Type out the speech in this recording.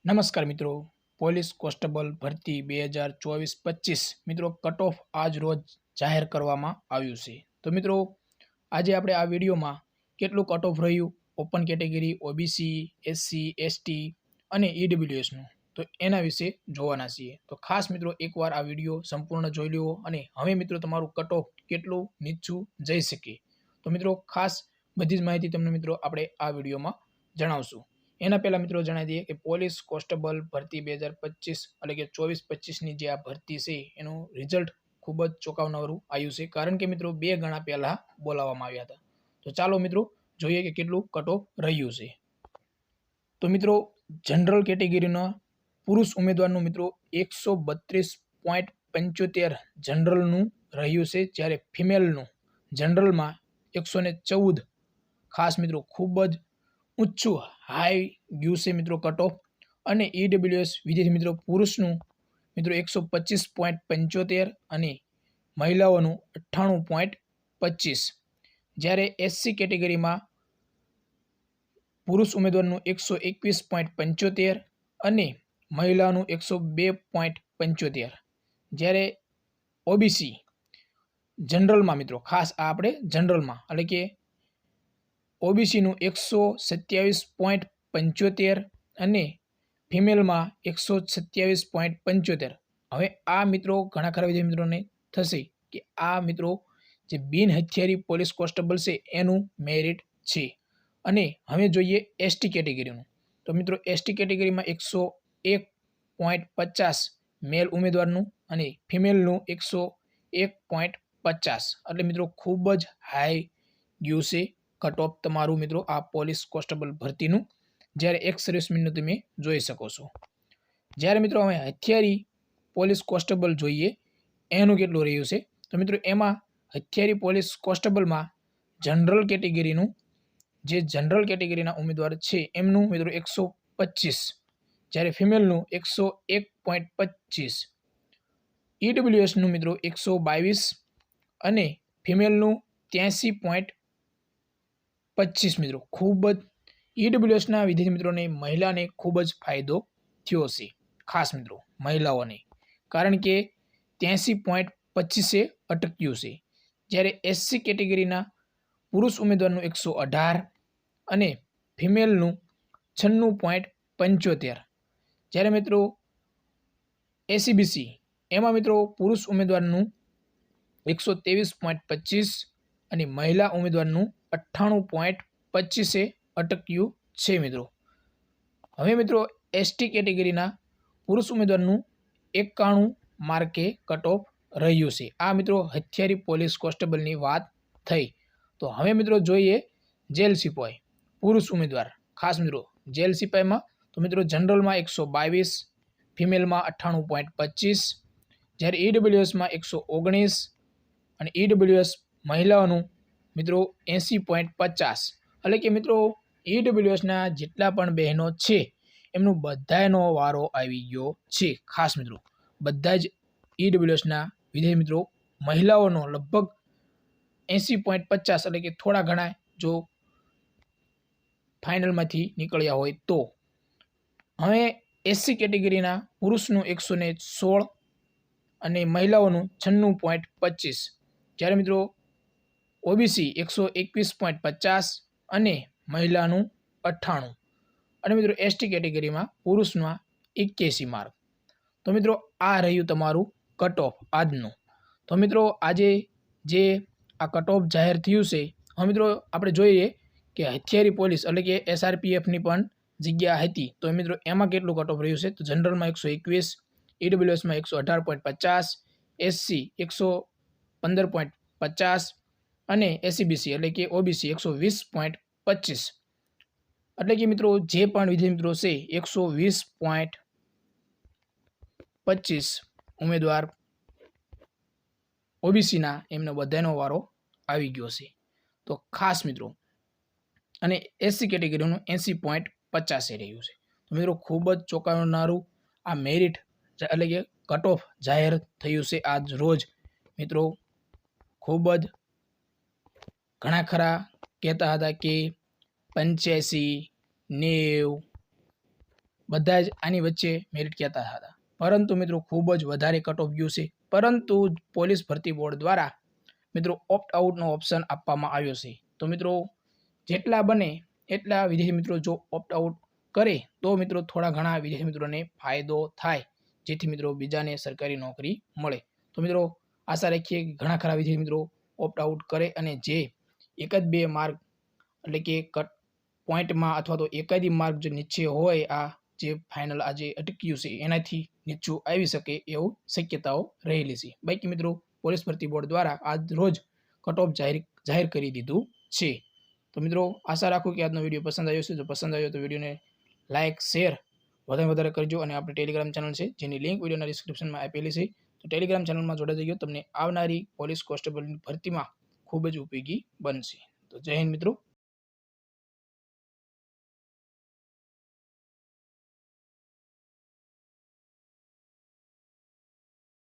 નમસ્કાર મિત્રો, police constable ભરતી 2024-25 મિત્રો કટ ઓફ આજ રોજ જાહેર કરવામાં આવ્યું છે। તો મિત્રો આજે આપણે આ વિડીયોમાં કેટલું કટ ઓફ રહ્યું open category, OBC, SC, ST અને ઈડબ્લ્યુએસનું, તો એના વિશે જોવાના છીએ। તો ખાસ મિત્રો એકવાર આ વિડીયો સંપૂર્ણ જોઈ લો અને હવે મિત્રો તમારું કટ ઓફ કેટલું નીચું જઈ શકે, તો મિત્રો ખાસ બધી જ માહિતી તમને મિત્રો આપણે આ વિડીયોમાં જણાવશું। એના પહેલા મિત્રો જણાવી દઈએ કે પોલીસ કોન્સ્ટેબલ ભરતી 2025 એટલે કે 24-25ની જે આ ભરતી છે એનું રિઝલ્ટ ખૂબ જ ચોંકાવનારું આવ્યું છે, કારણ કે મિત્રો 2 ગણા પહેલા બોલાવવામાં આવ્યા હતા। તો ચાલો મિત્રો જોઈએ કે કેટલું કટ ઓફ રહ્યું છે। તો મિત્રો જનરલ કેટેગરીના પુરુષ ઉમેદવારનું મિત્રો 132.75 જનરલનું રહ્યું છે, જ્યારે ફિમેલનું જનરલમાં 114 ખાસ મિત્રો ખૂબ જ ઊંચું હાઈ ગયું છે મિત્રો કટ ઓફ। અને ઈડબ્લ્યુએસ વિદ્યાર્થી મિત્રો પુરુષનું મિત્રો 125.75 અને મહિલાઓનું 98.25, જ્યારે એસસી કેટેગરીમાં પુરુષ ઉમેદવારનું 121.75 અને મહિલાનું 102.75, જ્યારે ઓબીસી જનરલમાં મિત્રો ખાસ આ આપણે જનરલમાં એટલે કે ઓબીસીનું 127.75 અને ફિમેલમાં 127.75। હવે આ મિત્રો ઘણા ખરા વિદ્યાર્થી મિત્રોને થશે કે આ મિત્રો જે બિન હથિયારી પોલીસ કોન્સ્ટેબલ છે એનું મેરિટ છે। અને હવે જોઈએ એસટી કેટેગરીનું, તો મિત્રો એસટી કેટેગરીમાં 101.50 મેલ ઉમેદવારનું અને ફિમેલનું 101.50, એટલે મિત્રો ખૂબ જ હાઈ ગયું છે કટ ઓફ તમારું મિત્રો આ પોલીસ કોન્સ્ટેબલ ભરતીનું, જ્યારે એક્સ સર્વિસમેનનું તમે જોઈ શકો છો। જ્યારે મિત્રો હવે હથિયારી પોલીસ કોન્સ્ટેબલ જોઈએ એનું કેટલું રહ્યું છે, તો મિત્રો એમાં હથિયારી પોલીસ કોન્સ્ટેબલમાં જનરલ કેટેગરીનું જે જનરલ કેટેગરીના ઉમેદવાર છે એમનું મિત્રો 125, જ્યારે ફિમેલનું 101.25, ઈડબ્લ્યુએસનું મિત્રો 122 અને ફિમેલનું 83.25 મિત્રો ખૂબ જ ઈડબ્લ્યુએસના વિદ્યાર્થી મિત્રોને મહિલાને ખૂબ જ ફાયદો થયો છે, ખાસ મિત્રો મહિલાઓને, કારણ કે 83.25 અટક્યું છે। જ્યારે એસસી કેટેગરીના પુરુષ ઉમેદવારનું 118 અને ફિમેલનું 96.75, જ્યારે મિત્રો એસીબીસી એમાં મિત્રો પુરુષ ઉમેદવારનું 123.25 અને મહિલા ઉમેદવારનું 98.25 અટક્યું છે મિત્રો। હવે મિત્રો એસટી કેટેગરીના પુરુષ ઉમેદવારનું 91 માર્કે કટ ઓફ રહ્યું છે। આ મિત્રો હથિયારી પોલીસ કોન્સ્ટેબલની વાત થઈ। તો હવે મિત્રો જોઈએ જેલ સિપાઈ પુરુષ ઉમેદવાર, ખાસ મિત્રો જેલ સિપાઈમાં તો મિત્રો જનરલમાં 122, ફિમેલમાં 98.25, જ્યારે ઈડબ્લ્યુએસમાં 119 અને ઈડબ્લ્યુએસ મહિલાઓનું મિત્રો 80.50, એટલે કે મિત્રો ઈડબ્લ્યુએસના જેટલા પણ બહેનો છે એમનું બધાનો વારો આવી ગયો છે। ખાસ મિત્રો બધા જ ઈડબ્લ્યુએસના વિદ્યાર્થી મિત્રો મહિલાઓનો લગભગ 80.50 એટલે કે થોડા ઘણા જો ફાઇનલમાંથી નીકળ્યા હોય તો। હવે એસસી કેટેગરીના પુરુષનું 116 અને મહિલાઓનું 96.25, જ્યારે મિત્રો ઓબીસી 121.50 અને મહિલાનું 98, અને મિત્રો એસટી કેટેગરીમાં પુરુષમાં 81 માર્ક। તો મિત્રો આ રહ્યું તમારું કટ ઓફ આજનું। તો મિત્રો આજે જે આ કટ ઓફ જાહેર થયું છે, હવે મિત્રો આપણે જોઈએ કે હથિયારી પોલીસ એટલે કે એસઆરપીએફની પણ જગ્યા હતી, તો મિત્રો એમાં કેટલું કટ ઓફ રહ્યું છે, તો જનરલમાં 121, ઈડબ્લ્યુએસમાં 118.50, એસસી 115.50 અને એસીબીસી એટલે કે ઓબીસી 120.25, એટલે કે મિત્રો જે પણ વિદ્યાર્થી મિત્રો છે 120.25 ઉમેદવાર ઓબીસીના એમનો બધાનો વારો આવી ગયો છે। તો ખાસ મિત્રો અને એસસી કેટેગરીનું 80.50 રહ્યું છે। તો મિત્રો ખૂબ જ ચોંકાવનારું આ મેરિટ એટલે કે કટ ઓફ જાહેર થયું છે આજ રોજ મિત્રો। ખૂબ જ ઘણા ખરા કહેતા હતા કે 85, 90 બધા જ આની વચ્ચે મેરિટ કહેતા હતા, પરંતુ મિત્રો ખૂબ જ વધારે કટ ઓફ ગયું છે. પરંતુ પોલીસ ભરતી બોર્ડ દ્વારા મિત્રો ઓપ્ટ આઉટનો ઓપ્શન આપવામાં આવ્યો છે. તો મિત્રો જેટલા બને એટલા વિદ્યાર્થી મિત્રો જો ઓપ્ટ આઉટ કરે તો મિત્રો થોડા ઘણા વિદ્યાર્થી મિત્રોને ફાયદો થાય, જેથી મિત્રો બીજાને સરકારી નોકરી મળે. તો મિત્રો આશા રાખીએ કે ઘણા ખરા વિદ્યાર્થી મિત્રો ઓપ્ટ આઉટ કરે અને જે 1-2 માર્ક એટલે કે કટ પોઈન્ટમાં અથવા તો એકાદી માર્ક જો નીચે હોય, આ જે ફાઇનલ આજે અટક્યું છે એનાથી નીચું આવી શકે એવું શક્યતાઓ રહેલી છે. બાકી મિત્રો પોલીસ ભરતી બોર્ડ દ્વારા આજ રોજ કટ ઓફ જાહેર કરી દીધું છે. તો મિત્રો આશા રાખું કે આજનો વિડીયો પસંદ આવ્યો છે. જો પસંદ આવ્યો તો વિડીયોને લાઇક શેર વધારે કરજો અને આપણે ટેલિગ્રામ ચેનલ છે જેની લિંક વિડીયોના ડિસ્ક્રિપ્શનમાં આપેલી છે. તો ટેલિગ્રામ ચેનલમાં જોડાઈ જજો, તમને આવનારી પોલીસ કોન્સ્ટેબલની ભરતીમાં ખૂબ જ ઉપયોગી બનશે. તો જય હિન્દ મિત્રો.